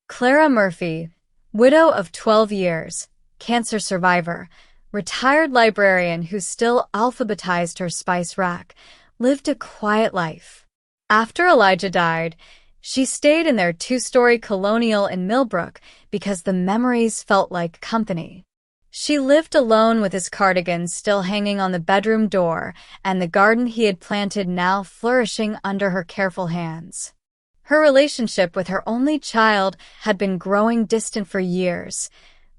Clara Murphy, widow of 12 years, cancer survivor, retired librarian who still alphabetized her spice rack, lived a quiet life. After Elijah died, she stayed in their two-story colonial in Millbrook because the memories felt like company. She lived alone with his cardigan still hanging on the bedroom door and the garden he had planted now flourishing under her careful hands. Her relationship with her only child had been growing distant for years,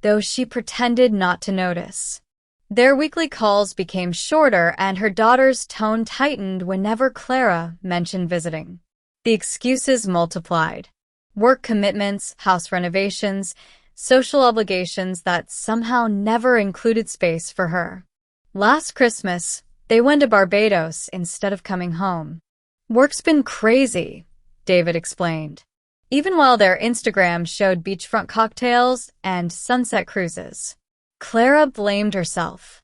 though she pretended not to notice. Their weekly calls became shorter and her daughter's tone tightened whenever Clara mentioned visiting. The excuses multiplied. Work commitments, house renovations, social obligations that somehow never included space for her. Last Christmas, they went to Barbados instead of coming home. "Work's been crazy," David explained, even while their Instagram showed beachfront cocktails and sunset cruises. Clara blamed herself.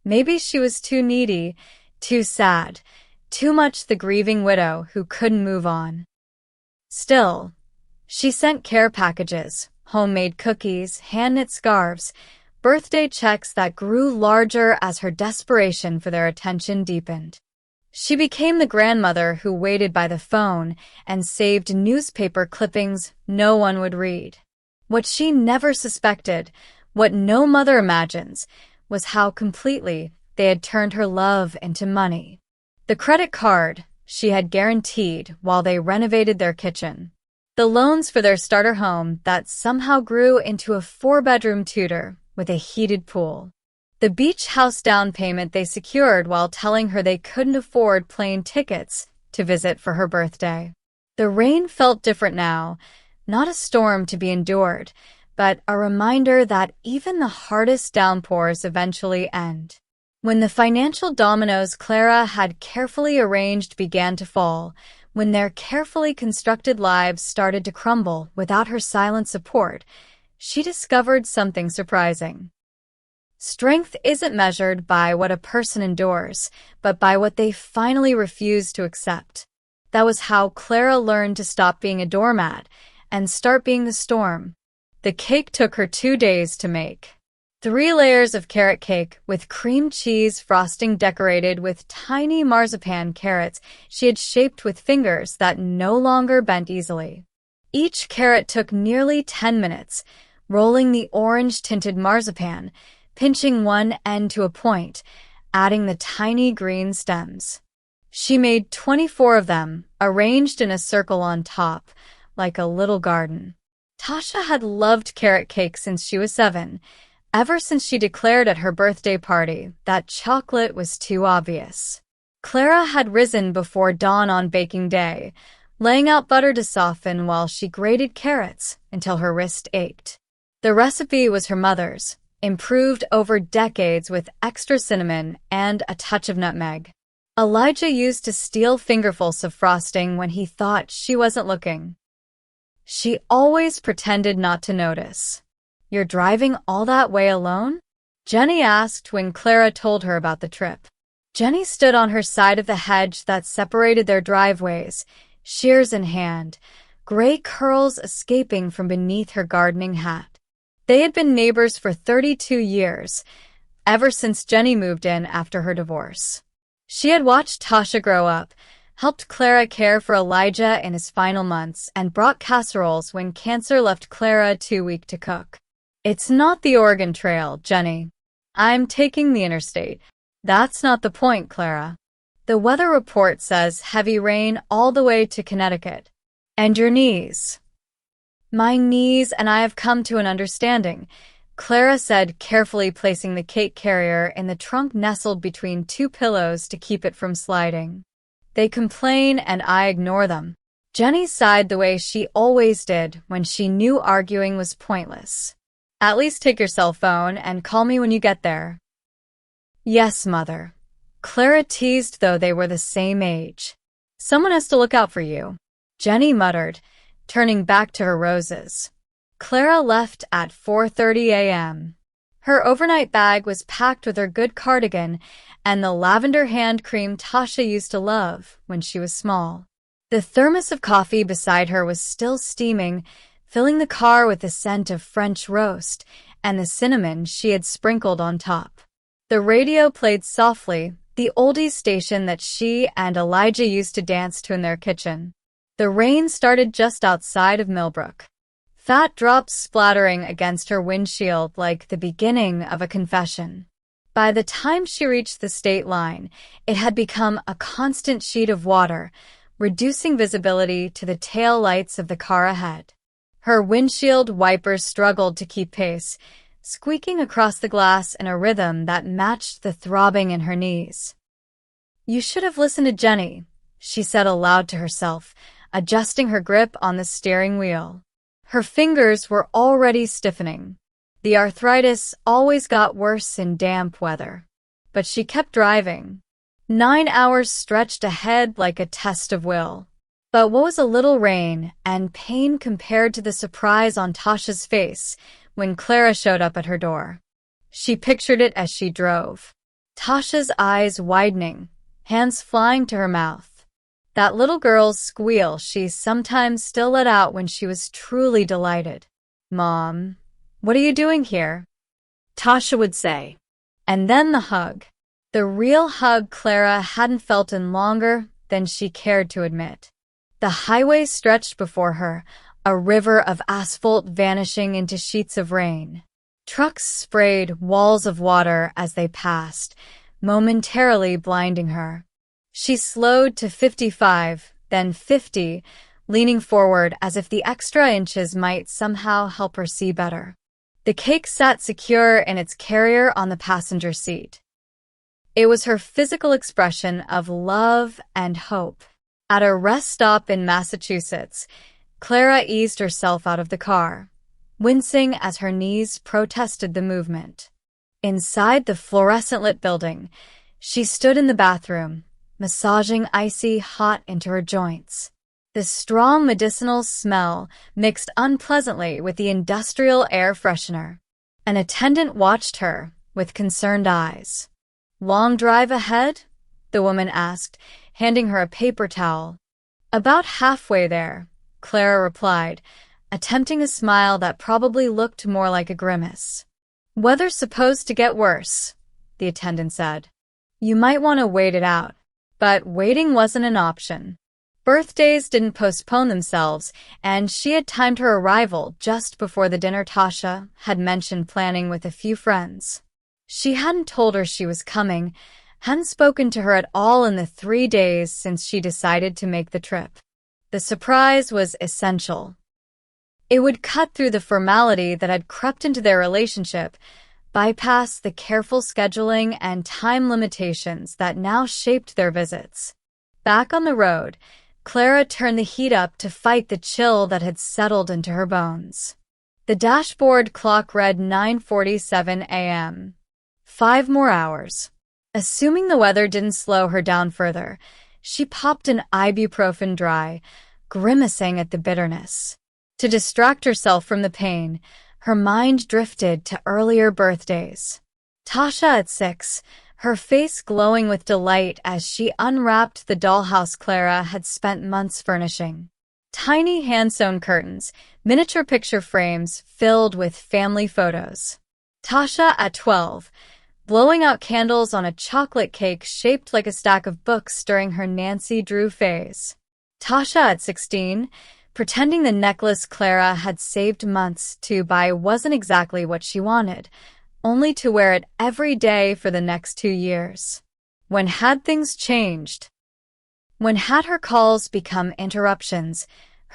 Maybe she was too needy, too sad, too much the grieving widow who couldn't move on. Still, she sent care packages, homemade cookies, hand-knit scarves, birthday checks that grew larger as her desperation for their attention deepened. She became the grandmother who waited by the phone and saved newspaper clippings no one would read. What she never suspected, what no mother imagines, was how completely they had turned her love into money. The credit card she had guaranteed while they renovated their kitchen. The loans for their starter home that somehow grew into a 4-bedroom Tudor with a heated pool. The beach house down payment they secured while telling her they couldn't afford plane tickets to visit for her birthday. The rain felt different now, not a storm to be endured, but a reminder that even the hardest downpours eventually end. When the financial dominoes Clara had carefully arranged began to fall, when their carefully constructed lives started to crumble without her silent support, she discovered something surprising. Strength isn't measured by what a person endures, but by what they finally refuse to accept. That was how Clara learned to stop being a doormat and start being the storm. The cake took her 2 days to make. 3 layers of carrot cake with cream cheese frosting decorated with tiny marzipan carrots she had shaped with fingers that no longer bent easily. Each carrot took nearly 10 minutes, rolling the orange-tinted marzipan, pinching one end to a point, adding the tiny green stems. She made 24 of them, arranged in a circle on top, like a little garden. Tasha had loved carrot cake since she was 7, ever since she declared at her birthday party that chocolate was too obvious. Clara had risen before dawn on baking day, laying out butter to soften while she grated carrots until her wrist ached. The recipe was her mother's, improved over decades with extra cinnamon and a touch of nutmeg. Elijah used to steal fingerfuls of frosting when he thought she wasn't looking. She always pretended not to notice. "You're driving all that way alone?" Jenny asked when Clara told her about the trip. Jenny stood on her side of the hedge that separated their driveways, shears in hand, gray curls escaping from beneath her gardening hat. They had been neighbors for 32 years, ever since Jenny moved in after her divorce. She had watched Tasha grow up, helped Clara care for Elijah in his final months, and brought casseroles when cancer left Clara too weak to cook. "It's not the Oregon Trail, Jenny. I'm taking the interstate." "That's not the point, Clara. The weather report says heavy rain all the way to Connecticut. And your knees." "My knees and I have come to an understanding," Clara said, carefully placing the cake carrier in the trunk nestled between 2 pillows to keep it from sliding. "They complain and I ignore them." Jenny sighed the way she always did when she knew arguing was pointless. "At least take your cell phone and call me when you get there." "Yes, Mother." Clara teased, though they were the same age. "Someone has to look out for you," Jenny muttered, turning back to her roses. Clara left at 4:30 a.m. Her overnight bag was packed with her good cardigan and the lavender hand cream Tasha used to love when she was small. The thermos of coffee beside her was still steaming, filling the car with the scent of French roast and the cinnamon she had sprinkled on top. The radio played softly, the oldies station that she and Elijah used to dance to in their kitchen. The rain started just outside of Millbrook, fat drops splattering against her windshield like the beginning of a confession. By the time she reached the state line, it had become a constant sheet of water, reducing visibility to the tail lights of the car ahead. Her windshield wipers struggled to keep pace, squeaking across the glass in a rhythm that matched the throbbing in her knees. "You should have listened to Jenny," she said aloud to herself, adjusting her grip on the steering wheel. Her fingers were already stiffening. The arthritis always got worse in damp weather. But she kept driving. 9 hours stretched ahead like a test of will. But what was a little rain and pain compared to the surprise on Tasha's face when Clara showed up at her door? She pictured it as she drove. Tasha's eyes widening, hands flying to her mouth. That little girl's squeal she sometimes still let out when she was truly delighted. "Mom, what are you doing here?" Tasha would say. And then the hug. The real hug Clara hadn't felt in longer than she cared to admit. The highway stretched before her, a river of asphalt vanishing into sheets of rain. Trucks sprayed walls of water as they passed, momentarily blinding her. She slowed to 55, then 50, leaning forward as if the extra inches might somehow help her see better. The cake sat secure in its carrier on the passenger seat. It was her physical expression of love and hope. At a rest stop in Massachusetts, Clara eased herself out of the car, wincing as her knees protested the movement. Inside the fluorescent-lit building, she stood in the bathroom, massaging icy hot into her joints. The strong medicinal smell mixed unpleasantly with the industrial air freshener. An attendant watched her with concerned eyes. "Long drive ahead?" the woman asked, handing her a paper towel. "About halfway there," Clara replied, attempting a smile that probably looked more like a grimace. "Weather's supposed to get worse," the attendant said. "You might want to wait it out." But waiting wasn't an option. Birthdays didn't postpone themselves, and she had timed her arrival just before the dinner Tasha had mentioned planning with a few friends. She hadn't told her she was coming, hadn't spoken to her at all in the 3 days since she decided to make the trip. The surprise was essential. It would cut through the formality that had crept into their relationship, bypass the careful scheduling and time limitations that now shaped their visits. Back on the road, Clara turned the heat up to fight the chill that had settled into her bones. The dashboard clock read 9:47 a.m. 5 more hours. Assuming the weather didn't slow her down further, she popped an ibuprofen dry, grimacing at the bitterness. To distract herself from the pain, her mind drifted to earlier birthdays. Tasha at 6, her face glowing with delight as she unwrapped the dollhouse Clara had spent months furnishing. Tiny hand-sewn curtains, miniature picture frames filled with family photos. Tasha at 12, blowing out candles on a chocolate cake shaped like a stack of books during her Nancy Drew phase. Tasha at 16, pretending the necklace Clara had saved months to buy wasn't exactly what she wanted, only to wear it every day for the next 2 years. When had things changed? When had her calls become interruptions,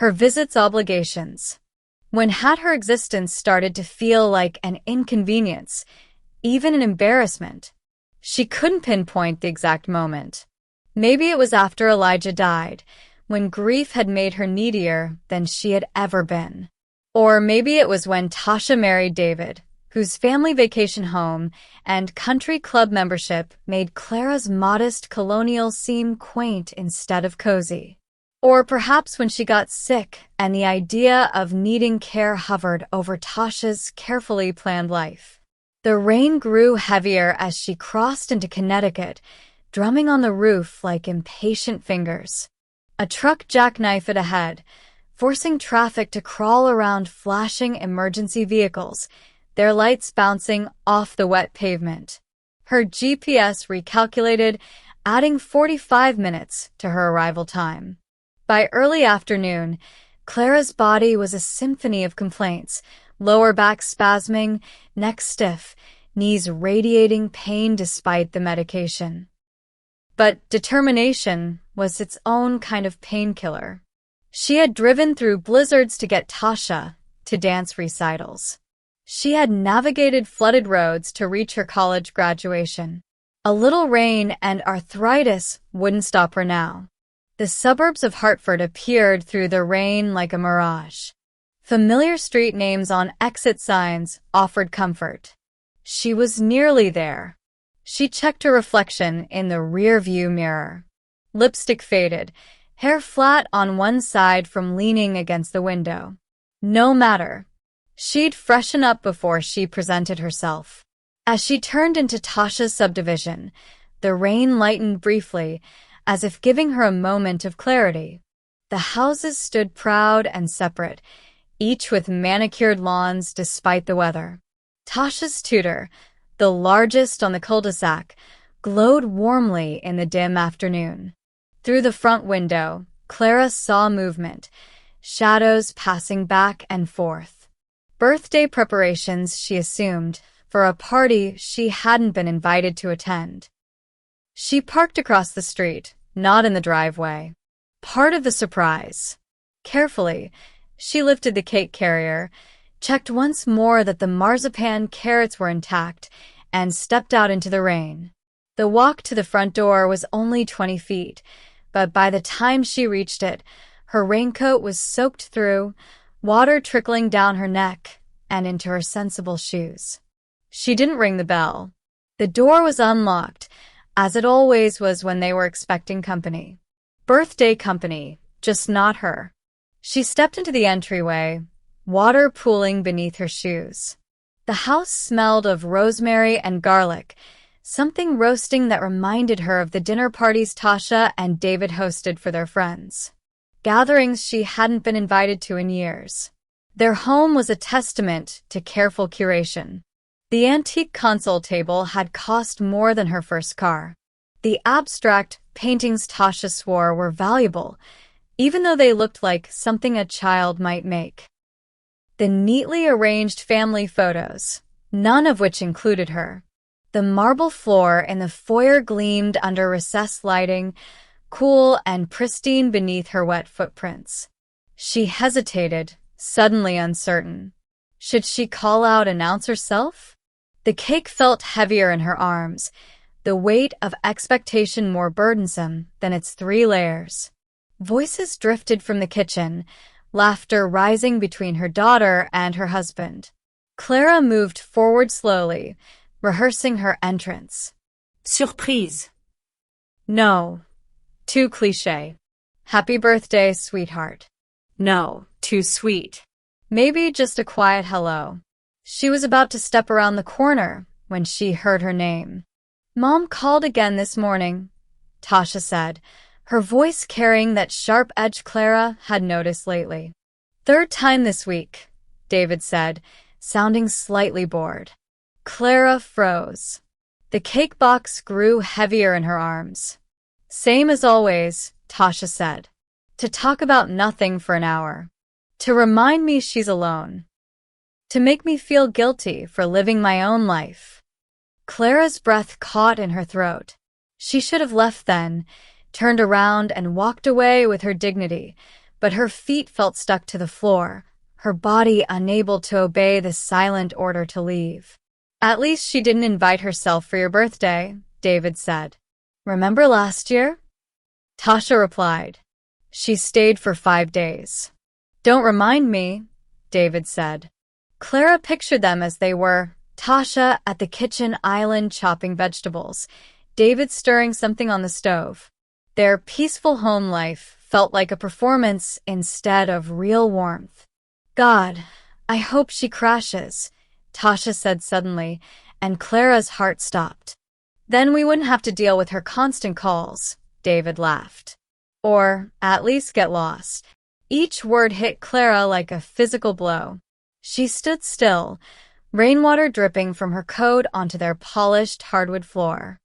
her visits obligations? When had her existence started to feel like an inconvenience, even an embarrassment? She couldn't pinpoint the exact moment. Maybe it was after Elijah died, when grief had made her needier than she had ever been. Or maybe it was when Tasha married David, whose family vacation home and country club membership made Clara's modest colonial seem quaint instead of cozy. Or perhaps when she got sick and the idea of needing care hovered over Tasha's carefully planned life. The rain grew heavier as she crossed into Connecticut, drumming on the roof like impatient fingers. A truck jackknifed ahead, forcing traffic to crawl around flashing emergency vehicles, their lights bouncing off the wet pavement. Her GPS recalculated, adding 45 minutes to her arrival time. By early afternoon, Clara's body was a symphony of complaints, lower back spasming, neck stiff, knees radiating pain despite the medication. But determination was its own kind of painkiller. She had driven through blizzards to get Tasha to dance recitals. She had navigated flooded roads to reach her college graduation. A little rain and arthritis wouldn't stop her now. The suburbs of Hartford appeared through the rain like a mirage. Familiar street names on exit signs offered comfort. She was nearly there. She checked her reflection in the rear-view mirror. Lipstick faded, hair flat on one side from leaning against the window. No matter. She'd freshen up before she presented herself. As she turned into Tasha's subdivision, the rain lightened briefly, as if giving her a moment of clarity. The houses stood proud and separate, each with manicured lawns despite the weather. Tasha's tutor, the largest on the cul-de-sac, glowed warmly in the dim afternoon. Through the front window, Clara saw movement, shadows passing back and forth. Birthday preparations, she assumed, for a party she hadn't been invited to attend. She parked across the street, not in the driveway. Part of the surprise. Carefully, she lifted the cake carrier, checked once more that the marzipan carrots were intact, and stepped out into the rain. The walk to the front door was only 20 feet, but by the time she reached it, her raincoat was soaked through, water trickling down her neck and into her sensible shoes. She didn't ring the bell. The door was unlocked, as it always was when they were expecting company. Birthday company, just not her. She stepped into the entryway, water pooling beneath her shoes. The house smelled of rosemary and garlic, something roasting that reminded her of the dinner parties Tasha and David hosted for their friends. Gatherings she hadn't been invited to in years. Their home was a testament to careful curation. The antique console table had cost more than her first car. The abstract paintings Tasha swore were valuable, even though they looked like something a child might make. The neatly arranged family photos, none of which included her. The marble floor in the foyer gleamed under recessed lighting, cool and pristine beneath her wet footprints. She hesitated, suddenly uncertain. Should she call out, announce herself? The cake felt heavier in her arms, the weight of expectation more burdensome than its 3 layers. Voices drifted from the kitchen, laughter rising between her daughter and her husband. Clara moved forward slowly, rehearsing her entrance. Surprise. No. Too cliché. Happy birthday, sweetheart. No, too sweet. Maybe just a quiet hello. She was about to step around the corner when she heard her name. Mom called again this morning, Tasha said, her voice carrying that sharp edge Clara had noticed lately. 3rd time this week, David said, sounding slightly bored. Clara froze. The cake box grew heavier in her arms. Same as always, Tasha said. To talk about nothing for an hour. To remind me she's alone. To make me feel guilty for living my own life. Clara's breath caught in her throat. She should have left then, turned around and walked away with her dignity, but her feet felt stuck to the floor, her body unable to obey the silent order to leave. At least she didn't invite herself for your birthday, David said. Remember last year? Tasha replied. She stayed for 5 days. Don't remind me, David said. Clara pictured them as they were, Tasha at the kitchen island chopping vegetables, David stirring something on the stove. Their peaceful home life felt like a performance instead of real warmth. God, I hope she crashes, Tasha said suddenly, and Clara's heart stopped. Then we wouldn't have to deal with her constant calls, David laughed. Or, at least get lost. Each word hit Clara like a physical blow. She stood still, rainwater dripping from her coat onto their polished hardwood floor.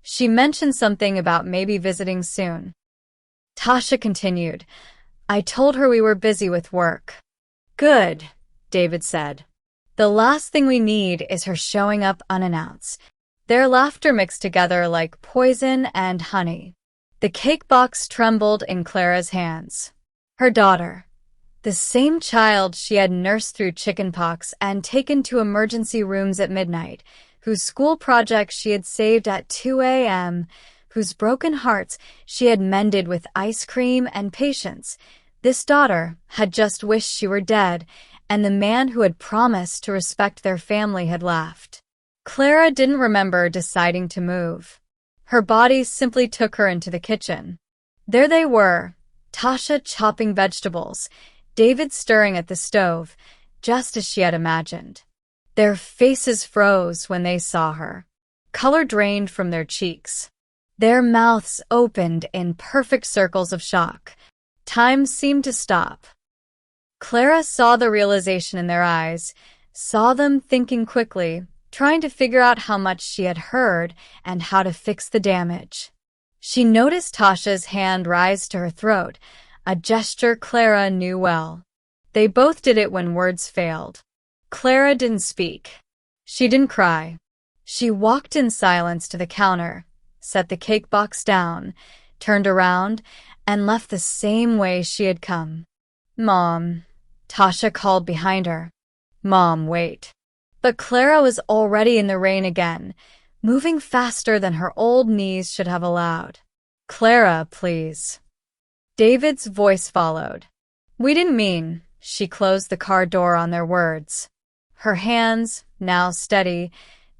She mentioned something about maybe visiting soon. Tasha continued, I told her we were busy with work. Good, David said. The last thing we need is her showing up unannounced. Their laughter mixed together like poison and honey. The cake box trembled in Clara's hands. Her daughter, the same child she had nursed through chickenpox and taken to emergency rooms at midnight, whose school projects she had saved at 2 a.m., whose broken hearts she had mended with ice cream and patience. This daughter had just wished she were dead, and the man who had promised to respect their family had laughed. Clara didn't remember deciding to move. Her body simply took her into the kitchen. There they were, Tasha chopping vegetables, David stirring at the stove, just as she had imagined. Their faces froze when they saw her. Color drained from their cheeks. Their mouths opened in perfect circles of shock. Time seemed to stop. Clara saw the realization in their eyes, saw them thinking quickly, trying to figure out how much she had heard and how to fix the damage. She noticed Tasha's hand rise to her throat, a gesture Clara knew well. They both did it when words failed. Clara didn't speak. She didn't cry. She walked in silence to the counter, set the cake box down, turned around, and left the same way she had come. Mom, Tasha called behind her. Mom, wait. But Clara was already in the rain again, moving faster than her old knees should have allowed. Clara, please. David's voice followed. We didn't mean. She closed the car door on their words. Her hands, now steady,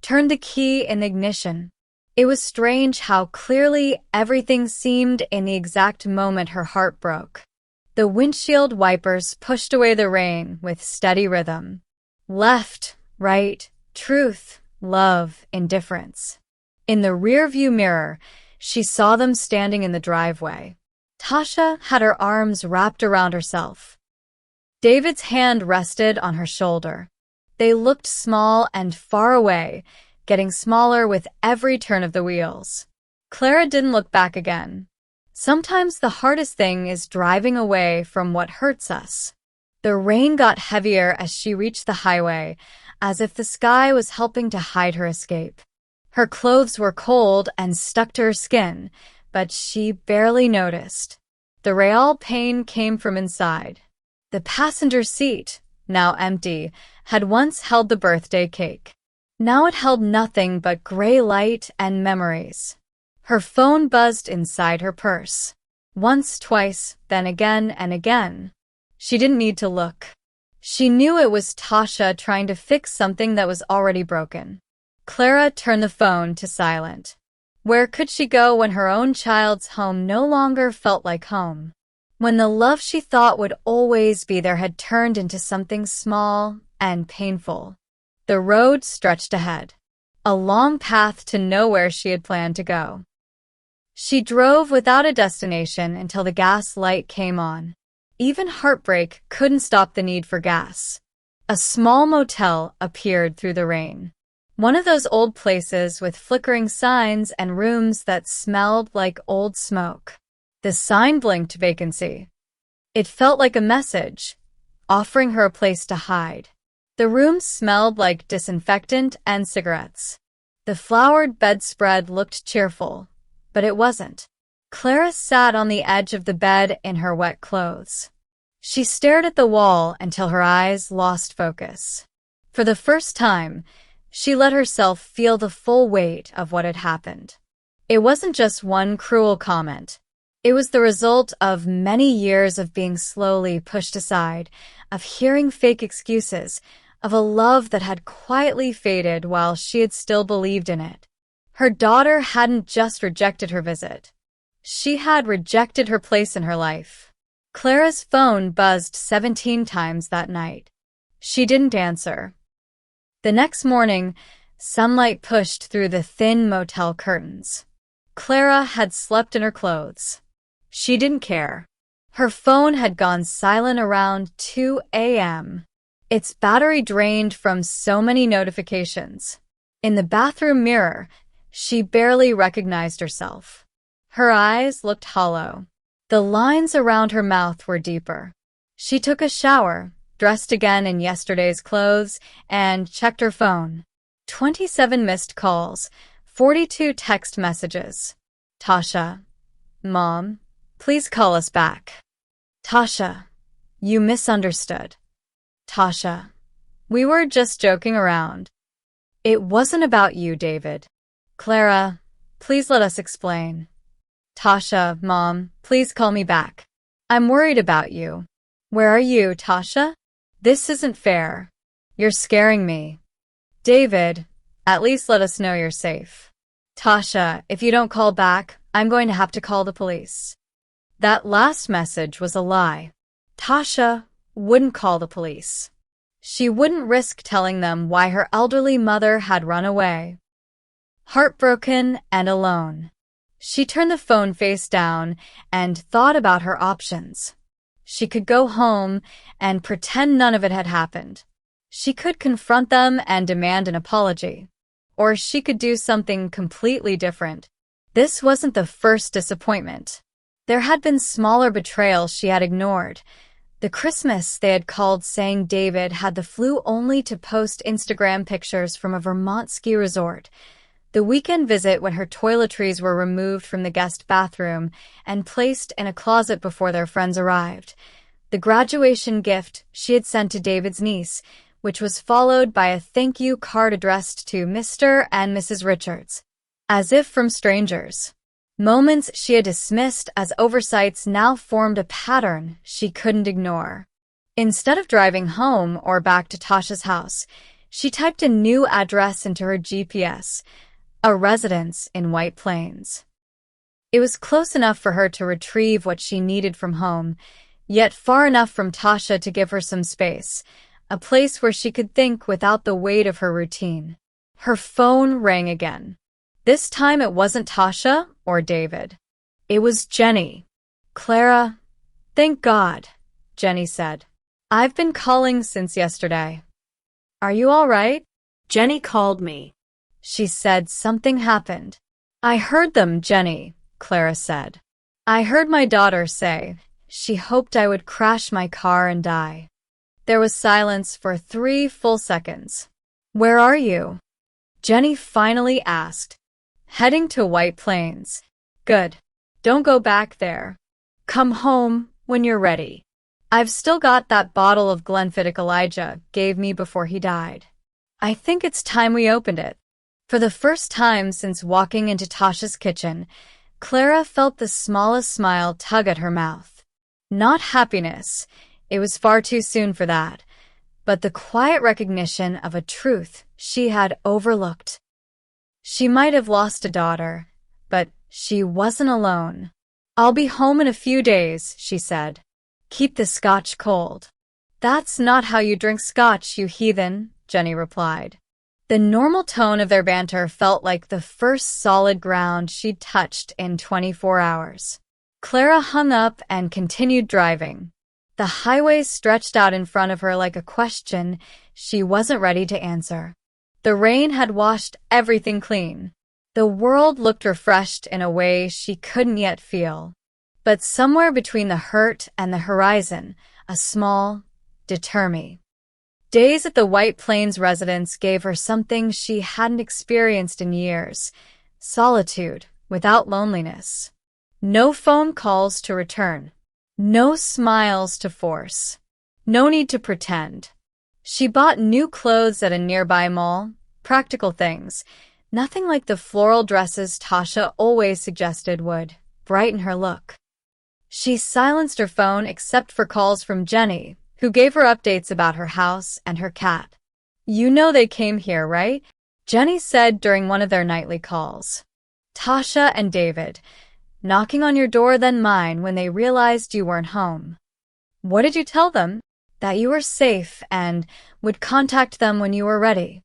turned the key in the ignition. It was strange how clearly everything seemed in the exact moment her heart broke. The windshield wipers pushed away the rain with steady rhythm. Left, right, truth, love, indifference. In the rearview mirror, she saw them standing in the driveway. Tasha had her arms wrapped around herself. David's hand rested on her shoulder. They looked small and far away, getting smaller with every turn of the wheels. Clara didn't look back again. Sometimes the hardest thing is driving away from what hurts us. The rain got heavier as she reached the highway, as if the sky was helping to hide her escape. Her clothes were cold and stuck to her skin, but she barely noticed. The real pain came from inside. The passenger seat, now empty, had once held the birthday cake. Now it held nothing but gray light and memories. Her phone buzzed inside her purse. Once, twice, then again and again. She didn't need to look. She knew it was Tasha trying to fix something that was already broken. Clara turned the phone to silent. Where could she go when her own child's home no longer felt like home? When the love she thought would always be there had turned into something small and painful. The road stretched ahead, a long path to nowhere she had planned to go. She drove without a destination until the gas light came on. Even heartbreak couldn't stop the need for gas. A small motel appeared through the rain. One of those old places with flickering signs and rooms that smelled like old smoke. The sign blinked vacancy. It felt like a message, offering her a place to hide. The room smelled like disinfectant and cigarettes. The flowered bedspread looked cheerful, but it wasn't. Clara sat on the edge of the bed in her wet clothes. She stared at the wall until her eyes lost focus. For the first time, she let herself feel the full weight of what had happened. It wasn't just one cruel comment. It was the result of many years of being slowly pushed aside, of hearing fake excuses, of a love that had quietly faded while she had still believed in it. Her daughter hadn't just rejected her visit. She had rejected her place in her life. Clara's phone buzzed 17 times that night. She didn't answer. The next morning, sunlight pushed through the thin motel curtains. Clara had slept in her clothes. She didn't care. Her phone had gone silent around 2 a.m. Its battery drained from so many notifications. In the bathroom mirror, she barely recognized herself. Her eyes looked hollow. The lines around her mouth were deeper. She took a shower, dressed again in yesterday's clothes, and checked her phone. 27 missed calls, 42 text messages. Tasha, Mom, please call us back. Tasha, you misunderstood. Tasha, we were just joking around. It wasn't about you, David. Clara, please let us explain. Tasha, Mom, please call me back. I'm worried about you. Where are you, Tasha? This isn't fair. You're scaring me. David, at least let us know you're safe. Tasha, if you don't call back, I'm going to have to call the police. That last message was a lie. Tasha wouldn't call the police. She wouldn't risk telling them why her elderly mother had run away. Heartbroken and alone, she turned the phone face down and thought about her options. She could go home and pretend none of it had happened. She could confront them and demand an apology. Or she could do something completely different. This wasn't the first disappointment. There had been smaller betrayals she had ignored. The Christmas they had called saying David had the flu only to post Instagram pictures from a Vermont ski resort. The weekend visit when her toiletries were removed from the guest bathroom and placed in a closet before their friends arrived. The graduation gift she had sent to David's niece, which was followed by a thank you card addressed to Mr. and Mrs. Richards, as if from strangers. Moments she had dismissed as oversights now formed a pattern she couldn't ignore. Instead of driving home or back to Tasha's house, she typed a new address into her GPS, a residence in White Plains. It was close enough for her to retrieve what she needed from home, yet far enough from Tasha to give her some space, a place where she could think without the weight of her routine. Her phone rang again. This time it wasn't Tasha or David. It was Jenny. Clara, thank God, Jenny said. I've been calling since yesterday. Are you all right? Jenny called me. She said something happened. I heard them, Jenny, Clara said. I heard my daughter say she hoped I would crash my car and die. There was silence for 3 full seconds. Where are you? Jenny finally asked. Heading to White Plains. Good. Don't go back there. Come home when you're ready. I've still got that bottle of Glenfiddich Elijah gave me before he died. I think it's time we opened it. For the first time since walking into Tasha's kitchen, Clara felt the smallest smile tug at her mouth. Not happiness, it was far too soon for that, but the quiet recognition of a truth she had overlooked. She might have lost a daughter, but she wasn't alone. I'll be home in a few days, she said. Keep the scotch cold. That's not how you drink scotch, you heathen, Jenny replied. The normal tone of their banter felt like the first solid ground she'd touched in 24 hours. Clara hung up and continued driving. The highway stretched out in front of her like a question she wasn't ready to answer. The rain had washed everything clean. The world looked refreshed in a way she couldn't yet feel. But somewhere between the hurt and the horizon, a small deter me. Days at the White Plains residence gave her something she hadn't experienced in years. Solitude without loneliness. No phone calls to return. No smiles to force. No need to pretend. She bought new clothes at a nearby mall, practical things, nothing like the floral dresses Tasha always suggested would brighten her look. She silenced her phone except for calls from Jenny, who gave her updates about her house and her cat. You know they came here, right? Jenny said during one of their nightly calls. Tasha and David, knocking on your door then mine when they realized you weren't home. What did you tell them? That you were safe and would contact them when you were ready.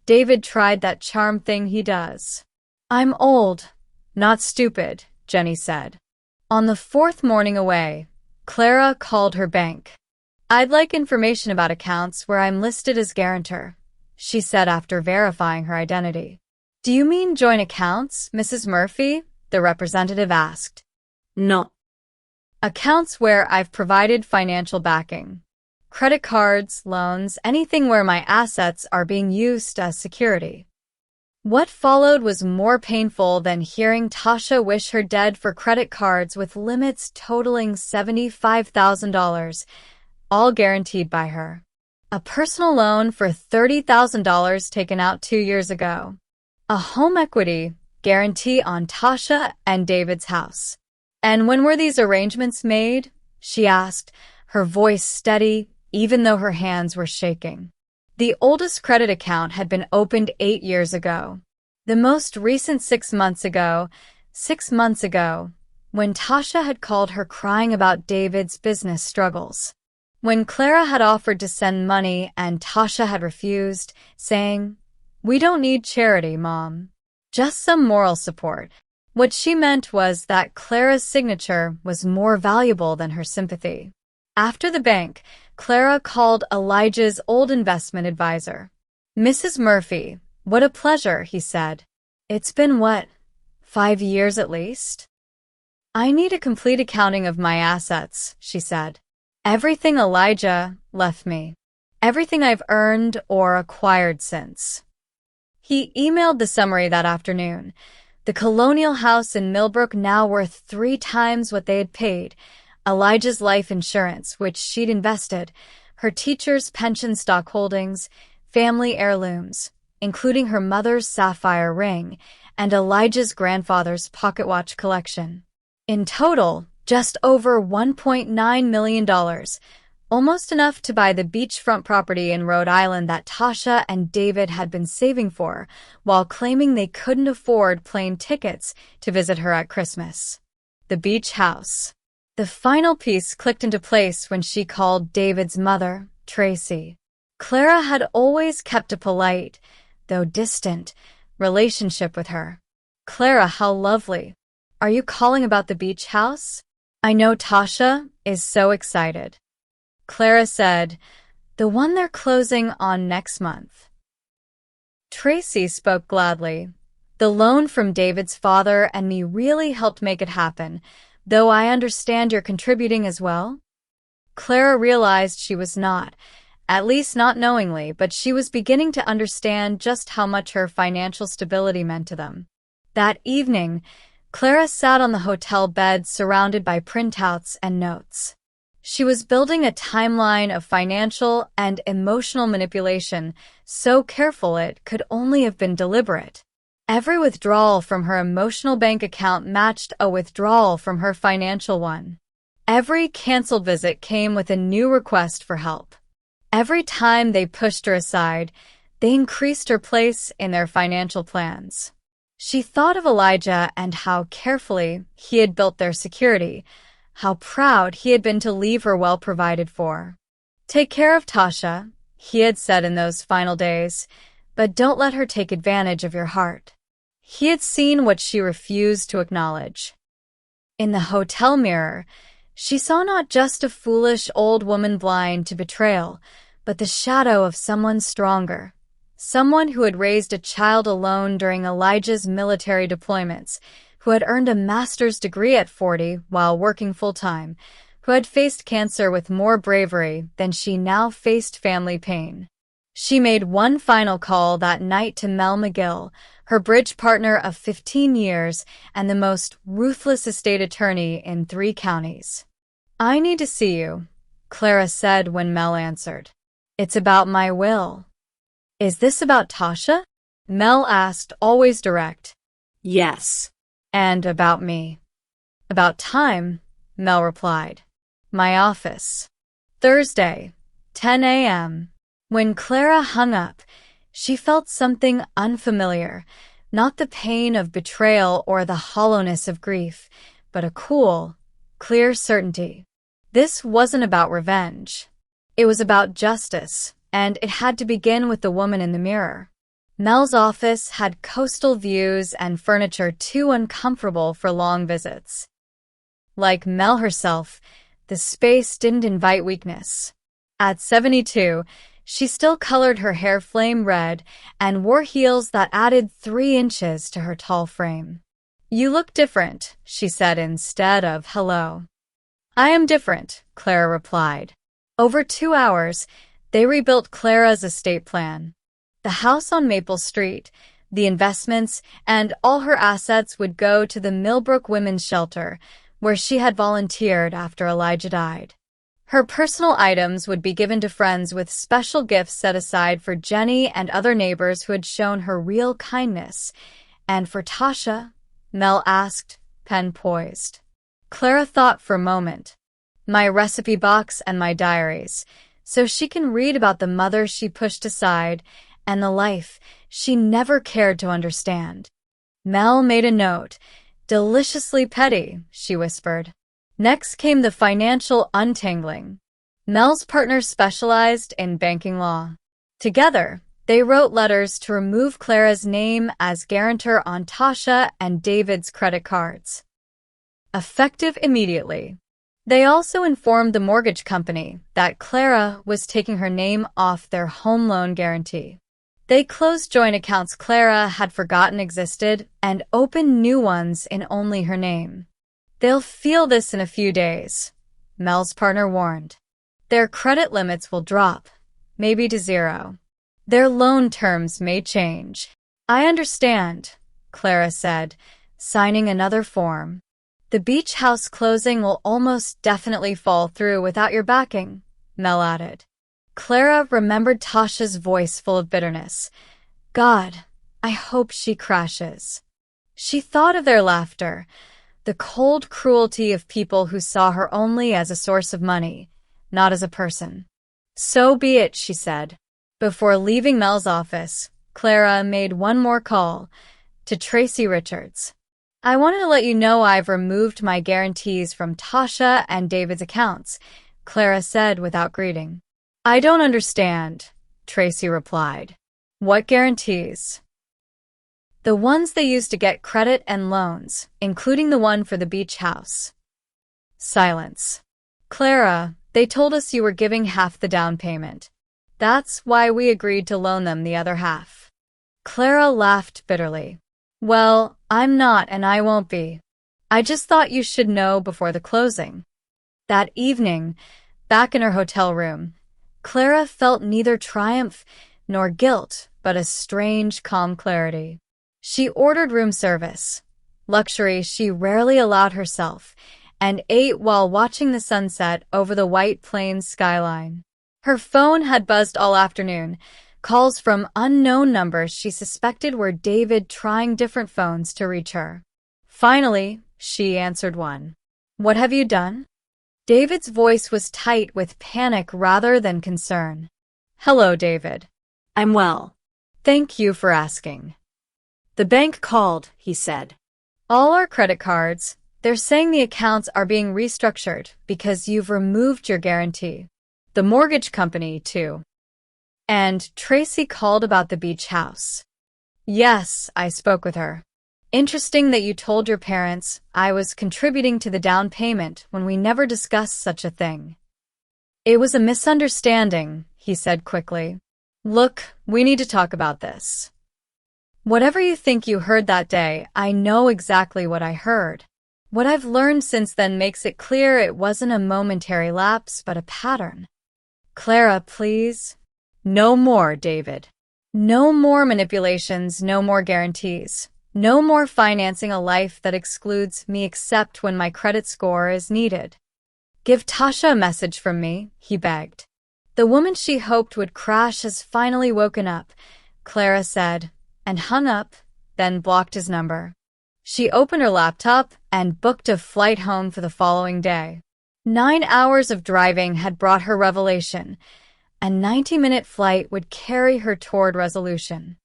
David tried that charm thing he does. I'm old, not stupid, Jenny said. On the 4th morning away, Clara called her bank. "I'd like information about accounts where I'm listed as guarantor," she said after verifying her identity. "Do you mean joint accounts, Mrs. Murphy?" the representative asked. No. "Accounts where I've provided financial backing. Credit cards, loans, anything where my assets are being used as security." What followed was more painful than hearing Tasha wish her dead for credit cards with limits totaling $75,000, all guaranteed by her. A personal loan for $30,000 taken out 2 years ago. A home equity guarantee on Tasha and David's house. "And when were these arrangements made?" she asked, her voice steady, even though her hands were shaking. The oldest credit account had been opened 8 years ago. The most recent 6 months ago, when Tasha had called her crying about David's business struggles. When Clara had offered to send money and Tasha had refused, saying, "We don't need charity, Mom. Just some moral support." What she meant was that Clara's signature was more valuable than her sympathy. After the bank, Clara called Elijah's old investment advisor. "Mrs. Murphy, what a pleasure," he said. "It's been 5 years at least?" "I need a complete accounting of my assets," she said. "Everything Elijah left me. Everything I've earned or acquired since." He emailed the summary that afternoon. The colonial house in Millbrook now worth 3 times what they had paid, Elijah's life insurance, which she'd invested, her teacher's pension stock holdings, family heirlooms, including her mother's sapphire ring, and Elijah's grandfather's pocket watch collection. In total, just over $1.9 million, almost enough to buy the beachfront property in Rhode Island that Tasha and David had been saving for, while claiming they couldn't afford plane tickets to visit her at Christmas. The beach house. The final piece clicked into place when she called David's mother, Tracy. Clara had always kept a polite, though distant, relationship with her. "Clara, how lovely. Are you calling about the beach house? I know Tasha is so excited." Clara said, "The one they're closing on next month." Tracy spoke gladly. "The loan from David's father and me really helped make it happen, though I understand you're contributing as well?" Clara realized she was not, at least not knowingly, but she was beginning to understand just how much her financial stability meant to them. That evening, Clara sat on the hotel bed surrounded by printouts and notes. She was building a timeline of financial and emotional manipulation, so careful it could only have been deliberate. Every withdrawal from her emotional bank account matched a withdrawal from her financial one. Every canceled visit came with a new request for help. Every time they pushed her aside, they increased her place in their financial plans. She thought of Elijah and how carefully he had built their security, how proud he had been to leave her well provided for. "Take care of Tasha," he had said in those final days, "but don't let her take advantage of your heart." He had seen what she refused to acknowledge. In the hotel mirror, she saw not just a foolish old woman blind to betrayal, but the shadow of someone stronger. Someone who had raised a child alone during Elijah's military deployments, who had earned a master's degree at 40 while working full-time, who had faced cancer with more bravery than she now faced family pain. She made one final call that night to Mel McGill, her bridge partner of 15 years and the most ruthless estate attorney in 3 counties. "I need to see you," Clara said when Mel answered. "It's about my will." "Is this about Tasha?" Mel asked, always direct. Yes. "And about me?" "About time," Mel replied. "My office. Thursday, 10 a.m. When Clara hung up, she felt something unfamiliar, not the pain of betrayal or the hollowness of grief, but a cool, clear certainty. This wasn't about revenge. It was about justice, and it had to begin with the woman in the mirror. Mel's office had coastal views and furniture too uncomfortable for long visits. Like Mel herself, The space didn't invite weakness. At 72, she still colored her hair flame red and wore heels that added 3 inches to her tall frame. "You look different," she said instead of hello. "I am different," Clara replied. Over 2 hours, they rebuilt Clara's estate plan. The house on Maple Street, the investments, and all her assets would go to the Millbrook Women's Shelter, where she had volunteered after Elijah died. Her personal items would be given to friends with special gifts set aside for Jenny and other neighbors who had shown her real kindness. "And for Tasha?" Mel asked, pen poised. Clara thought for a moment. "My recipe box and my diaries, so she can read about the mother she pushed aside and the life she never cared to understand." Mel made a note. "Deliciously petty," she whispered. Next came the financial untangling. Mel's partner specialized in banking law. Together, they wrote letters to remove Clara's name as guarantor on Tasha and David's credit cards. Effective immediately. They also informed the mortgage company that Clara was taking her name off their home loan guarantee. They closed joint accounts Clara had forgotten existed and opened new ones in only her name. "They'll feel this in a few days," Mel's partner warned. "Their credit limits will drop, maybe to 0. Their loan terms may change." "I understand," Clara said, signing another form. "The beach house closing will almost definitely fall through without your backing," Mel added. Clara remembered Tasha's voice full of bitterness. "God, I hope she crashes." She thought of their laughter, the cold cruelty of people who saw her only as a source of money, not as a person. "So be it," she said. Before leaving Mel's office, Clara made one more call to Tracy Richards. "I wanted to let you know I've removed my guarantees from Tasha and David's accounts," Clara said without greeting. "I don't understand," Tracy replied. "What guarantees?" "The ones they used to get credit and loans, including the one for the beach house." Silence. "Clara, they told us you were giving half the down payment. That's why we agreed to loan them the other half." Clara laughed bitterly. "Well, I'm not and I won't be. I just thought you should know before the closing." That evening, back in her hotel room, Clara felt neither triumph nor guilt, but a strange, calm clarity. She ordered room service, luxury she rarely allowed herself, and ate while watching the sunset over the White Plains skyline. Her phone had buzzed all afternoon, calls from unknown numbers she suspected were David trying different phones to reach her. Finally, she answered one. "What have you done?" David's voice was tight with panic rather than concern. "Hello, David." "I'm well." "Thank you for asking." "The bank called," he said. "All our credit cards. They're saying the accounts are being restructured because you've removed your guarantee. The mortgage company, too." "And Tracy called about the beach house." "Yes, I spoke with her. Interesting that you told your parents I was contributing to the down payment when we never discussed such a thing." "It was a misunderstanding," he said quickly. "Look, we need to talk about this. Whatever you think you heard that day, I know exactly what I heard. What I've learned since then makes it clear it wasn't a momentary lapse, but a pattern." "Clara, please." "No more, David. No more manipulations, no more guarantees. No more financing a life that excludes me except when my credit score is needed. Give Tasha a message from me," he begged. "The woman she hoped would crash has finally woken up," Clara said, and hung up, then blocked his number. She opened her laptop and booked a flight home for the following day. 9 hours of driving had brought her revelation. A 90-minute flight would carry her toward resolution.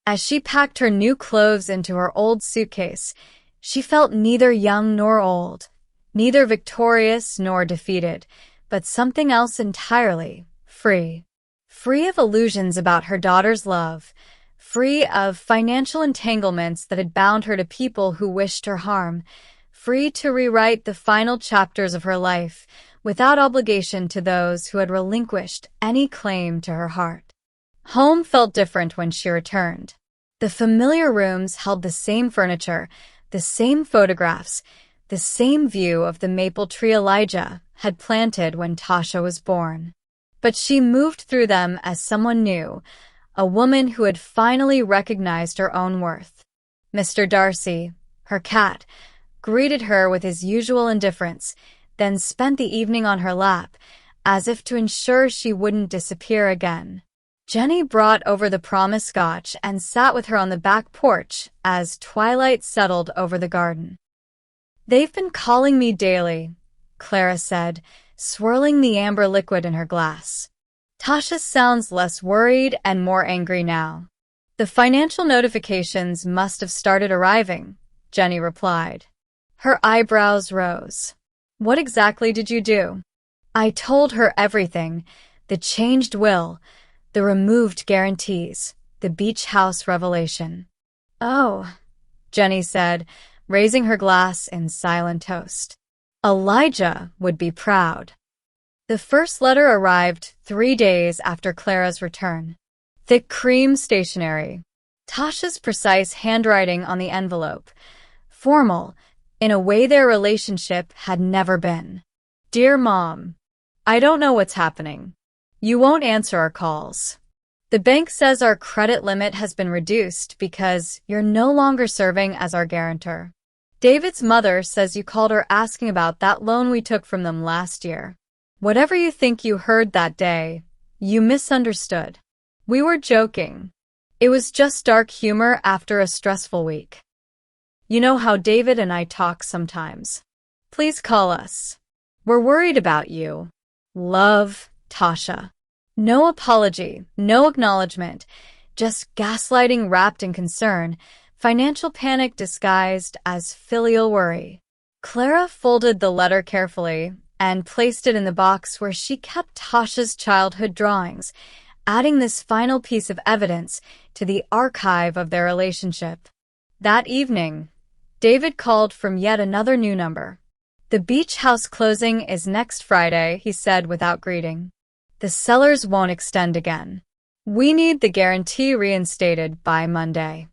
As she packed her new clothes into her old suitcase, she felt neither young nor old, neither victorious nor defeated, but something else entirely, free. Free of illusions about her daughter's love, free of financial entanglements that had bound her to people who wished her harm, free to rewrite the final chapters of her life without obligation to those who had relinquished any claim to her heart. Home felt different when she returned. The familiar rooms held the same furniture, the same photographs, the same view of the maple tree Elijah had planted when Tasha was born. But she moved through them as someone new, a woman who had finally recognized her own worth. Mr. Darcy, her cat, greeted her with his usual indifference, then spent the evening on her lap, as if to ensure she wouldn't disappear again. Jenny brought over the promised scotch and sat with her on the back porch as twilight settled over the garden. "They've been calling me daily," Clara said, swirling the amber liquid in her glass. "Tasha sounds less worried and more angry now." "The financial notifications must have started arriving," Jenny replied. Her eyebrows rose. "What exactly did you do?" "I told her everything. The changed will, the removed guarantees, the beach house revelation." "Oh," Jenny said, raising her glass in silent toast. Elijah would be proud. The first letter arrived 3 days after Clara's return. Thick cream stationery. Tasha's precise handwriting on the envelope. Formal, in a way their relationship had never been. "Dear Mom, I don't know what's happening. You won't answer our calls. The bank says our credit limit has been reduced because you're no longer serving as our guarantor. David's mother says you called her asking about that loan we took from them last year. Whatever you think you heard that day, you misunderstood. We were joking. It was just dark humor after a stressful week. You know how David and I talk sometimes. Please call us. We're worried about you. Love, Tasha." No apology, no acknowledgement, just gaslighting wrapped in concern, financial panic disguised as filial worry. Clara folded the letter carefully and placed it in the box where she kept Tasha's childhood drawings, adding this final piece of evidence to the archive of their relationship. That evening, David called from yet another new number. "The beach house closing is next Friday," he said without greeting. "The sellers won't extend again. We need the guarantee reinstated by Monday."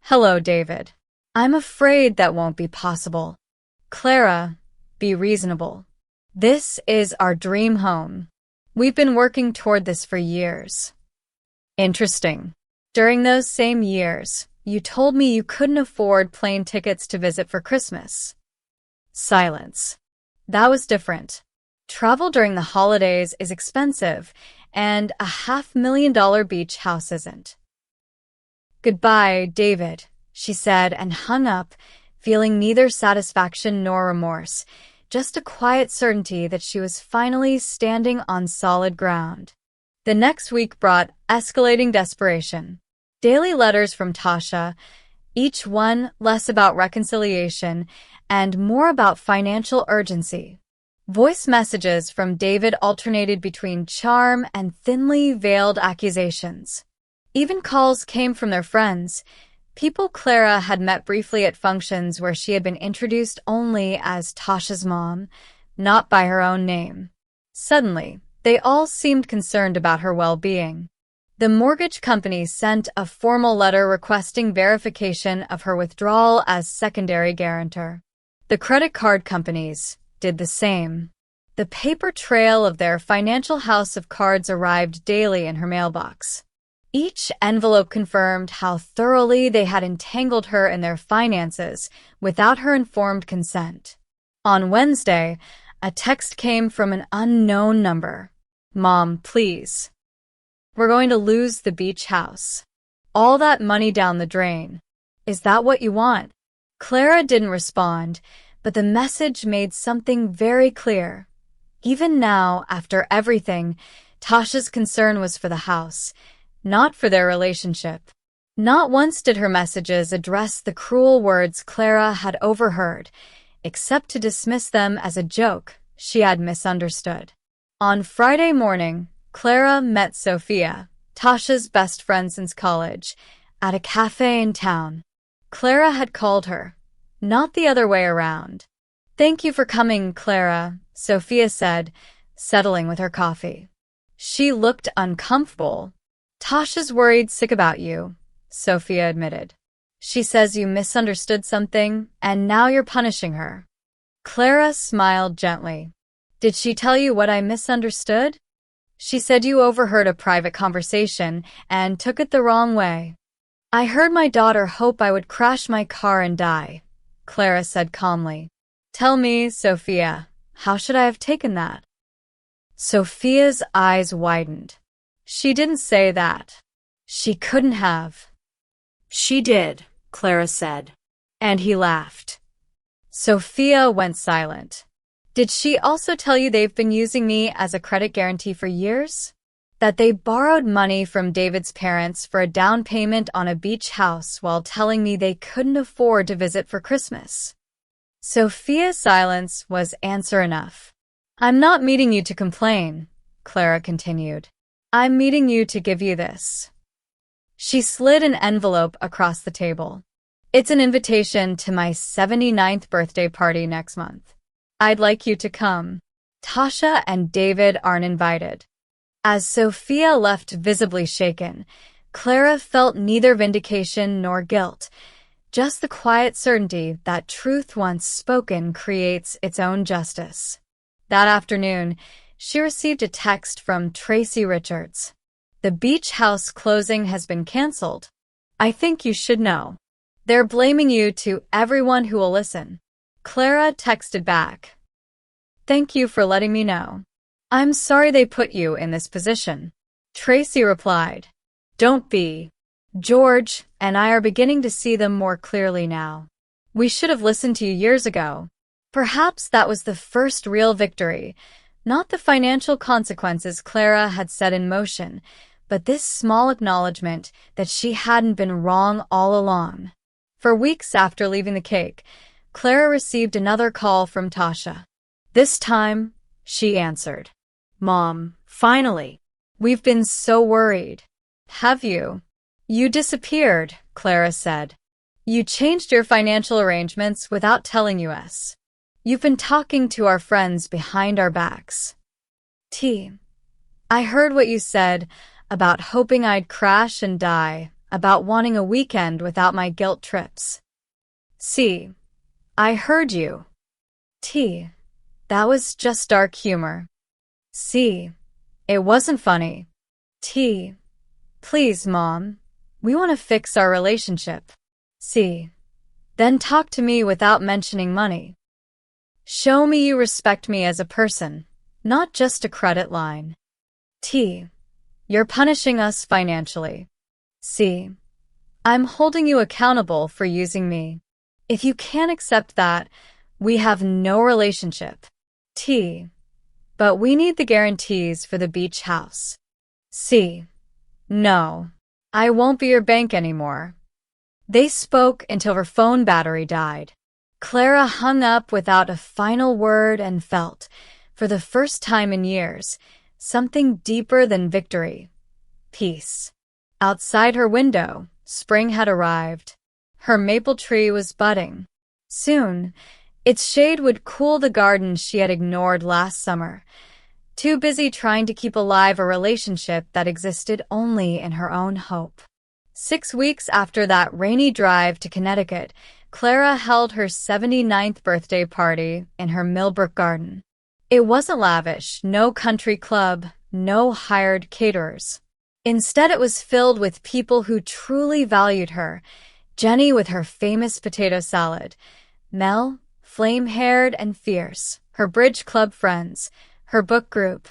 "Hello, David. I'm afraid that won't be possible." "Clara, be reasonable. This is our dream home. We've been working toward this for years." "Interesting. During those same years, you told me you couldn't afford plane tickets to visit for Christmas." Silence. "That was different. Travel during the holidays is expensive, and a $500,000 beach house isn't." "Goodbye, David," she said and hung up, feeling neither satisfaction nor remorse, just a quiet certainty that she was finally standing on solid ground. The next week brought escalating desperation. Daily letters from Tasha, each one less about reconciliation and more about financial urgency. Voice messages from David alternated between charm and thinly veiled accusations. Even calls came from their friends, people Clara had met briefly at functions where she had been introduced only as Tasha's mom, not by her own name. Suddenly, they all seemed concerned about her well-being. The mortgage company sent a formal letter requesting verification of her withdrawal as secondary guarantor. The credit card companies did the same. The paper trail of their financial house of cards arrived daily in her mailbox. Each envelope confirmed how thoroughly they had entangled her in their finances without her informed consent. On Wednesday, a text came from an unknown number. "Mom, please. We're going to lose the beach house. All that money down the drain. Is that what you want?" Clara didn't respond, but the message made something very clear. Even now, after everything, Tasha's concern was for the house, not for their relationship. Not once did her messages address the cruel words Clara had overheard, except to dismiss them as a joke she had misunderstood. On Friday morning, Clara met Sophia, Tasha's best friend since college, at a cafe in town. Clara had called her, not the other way around. Thank you for coming, Clara, Sophia said, settling with her coffee. She looked uncomfortable. Tasha's worried sick about you, Sophia admitted. She says you misunderstood something, and now you're punishing her. Clara smiled gently. Did she tell you what I misunderstood? She said you overheard a private conversation and took it the wrong way. I heard my daughter hope I would crash my car and die, Clara said calmly. Tell me, Sophia, how should I have taken that? Sophia's eyes widened. She didn't say that. She couldn't have. She did, Clara said. And he laughed. Sophia went silent. Did she also tell you they've been using me as a credit guarantee for years? That they borrowed money from David's parents for a down payment on a beach house while telling me they couldn't afford to visit for Christmas? Sophia's silence was answer enough. I'm not meeting you to complain, Clara continued. I'm meeting you to give you this. She slid an envelope across the table. It's an invitation to my 79th birthday party next month. I'd like you to come. Tasha and David aren't invited. As Sophia left visibly shaken, Clara felt neither vindication nor guilt, just the quiet certainty that truth once spoken creates its own justice. That afternoon, she received a text from Tracy Richards. The beach house closing has been canceled. I think you should know. They're blaming you to everyone who will listen. Clara texted back. Thank you for letting me know. I'm sorry they put you in this position. Tracy replied. Don't be. George and I are beginning to see them more clearly now. We should have listened to you years ago. Perhaps that was the first real victory, not the financial consequences Clara had set in motion, but this small acknowledgement that she hadn't been wrong all along. For weeks after leaving the cake, Clara received another call from Tasha. This time, she answered. Mom, finally. We've been so worried. Have you? You disappeared, Clara said. You changed your financial arrangements without telling us. You've been talking to our friends behind our backs. I heard what you said about hoping I'd crash and die, about wanting a weekend without my guilt trips. I heard you. That was just dark humor. It wasn't funny. Please, Mom. We want to fix our relationship. Then talk to me without mentioning money. Show me you respect me as a person, not just a credit line. You're punishing us financially. I'm holding you accountable for using me. If you can't accept that, we have no relationship. But we need the guarantees for the beach house. No, I won't be your bank anymore. They spoke until her phone battery died. Clara hung up without a final word and felt, for the first time in years, something deeper than victory. Peace. Outside her window, spring had arrived. Her maple tree was budding. Soon, its shade would cool the garden she had ignored last summer, too busy trying to keep alive a relationship that existed only in her own hope. 6 weeks after that rainy drive to Connecticut, Clara held her 79th birthday party in her Millbrook garden. It wasn't lavish, no country club, no hired caterers. Instead, it was filled with people who truly valued her. Jenny with her famous potato salad, Mel, flame-haired and fierce, her bridge club friends, her book group,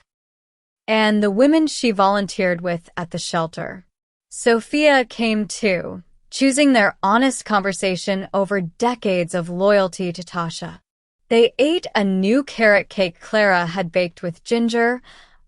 and the women she volunteered with at the shelter. Sophia came too, choosing their honest conversation over decades of loyalty to Tasha. They ate a new carrot cake Clara had baked with ginger,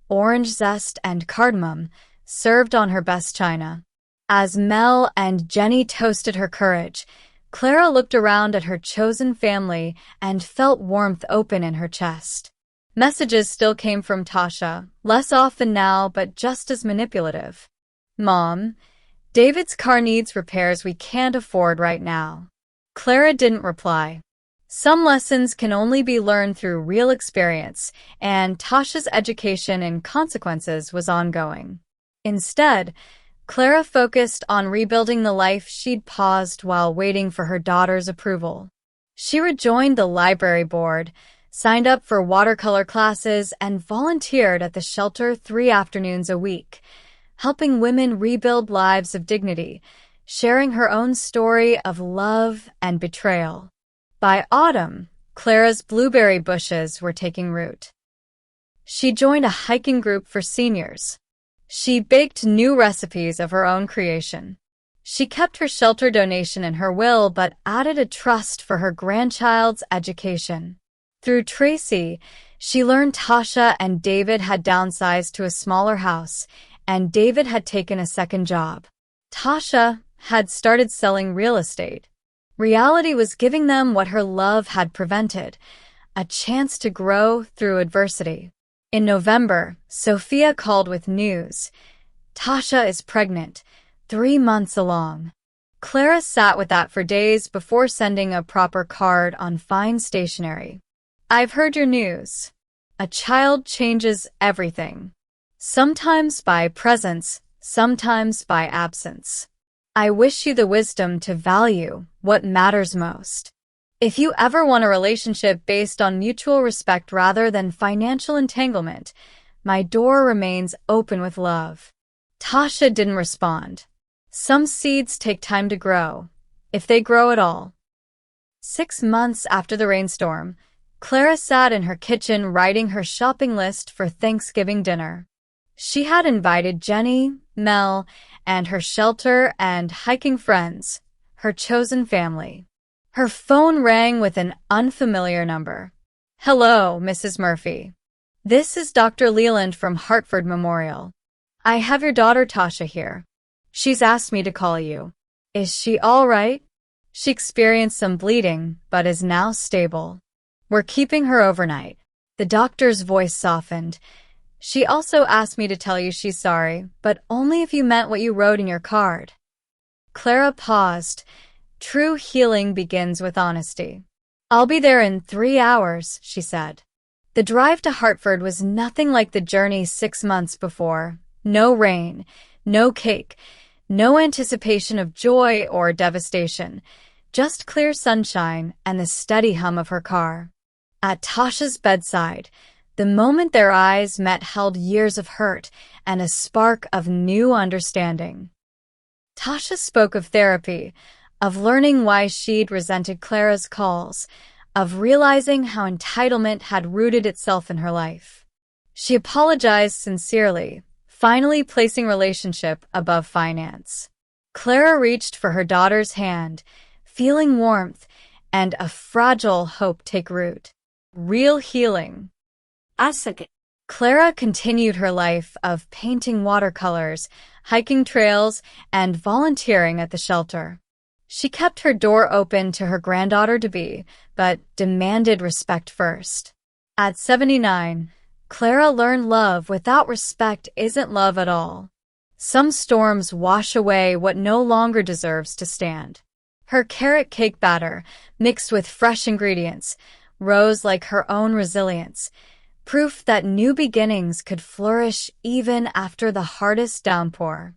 orange zest, and cardamom, served on her best china. As Mel and Jenny toasted her courage, Clara looked around at her chosen family and felt warmth open in her chest. Messages still came from Tasha, less often now but just as manipulative. Mom, David's car needs repairs we can't afford right now. Clara didn't reply. Some lessons can only be learned through real experience, and Tasha's education in consequences was ongoing. Instead, Clara focused on rebuilding the life she'd paused while waiting for her daughter's approval. She rejoined the library board, signed up for watercolor classes, and volunteered at the shelter 3 afternoons a week, helping women rebuild lives of dignity, sharing her own story of love and betrayal. By autumn, Clara's blueberry bushes were taking root. She joined a hiking group for seniors. She baked new recipes of her own creation. She kept her shelter donation in her will but added a trust for her grandchild's education. Through Tracy, she learned Tasha and David had downsized to a smaller house, and David had taken a second job. Tasha had started selling real estate. Reality was giving them what her love had prevented, a chance to grow through adversity. In November, Sophia called with news. Tasha is pregnant, 3 months along. Clara sat with that for days before sending a proper card on fine stationery. I've heard your news. A child changes everything. Sometimes by presence, sometimes by absence. I wish you the wisdom to value what matters most. If you ever want a relationship based on mutual respect rather than financial entanglement, my door remains open with love. Tasha didn't respond. Some seeds take time to grow, if they grow at all. 6 months after the rainstorm, Clara sat in her kitchen writing her shopping list for Thanksgiving dinner. She had invited Jenny, Mel, and her shelter and hiking friends, her chosen family. Her phone rang with an unfamiliar number. Hello, Mrs. Murphy. This is Dr. Leland from Hartford Memorial. I have your daughter Tasha here. She's asked me to call you. Is she all right? She experienced some bleeding, but is now stable. We're keeping her overnight. The doctor's voice softened. She also asked me to tell you she's sorry, but only if you meant what you wrote in your card. Clara paused. True healing begins with honesty. I'll be there in 3 hours, she said. The drive to Hartford was nothing like the journey 6 months before. No rain, no cake, no anticipation of joy or devastation, just clear sunshine and the steady hum of her car. At Tasha's bedside, the moment their eyes met held years of hurt and a spark of new understanding. Tasha spoke of therapy, of learning why she'd resented Clara's calls, of realizing how entitlement had rooted itself in her life. She apologized sincerely, finally placing relationship above finance. Clara reached for her daughter's hand, feeling warmth and a fragile hope take root. Real healing. Clara continued her life of painting watercolors, hiking trails, and volunteering at the shelter. She kept her door open to her granddaughter-to-be, but demanded respect first. At 79, Clara learned love without respect isn't love at all. Some storms wash away what no longer deserves to stand. Her carrot cake batter, mixed with fresh ingredients, rose like her own resilience, proof that new beginnings could flourish even after the hardest downpour.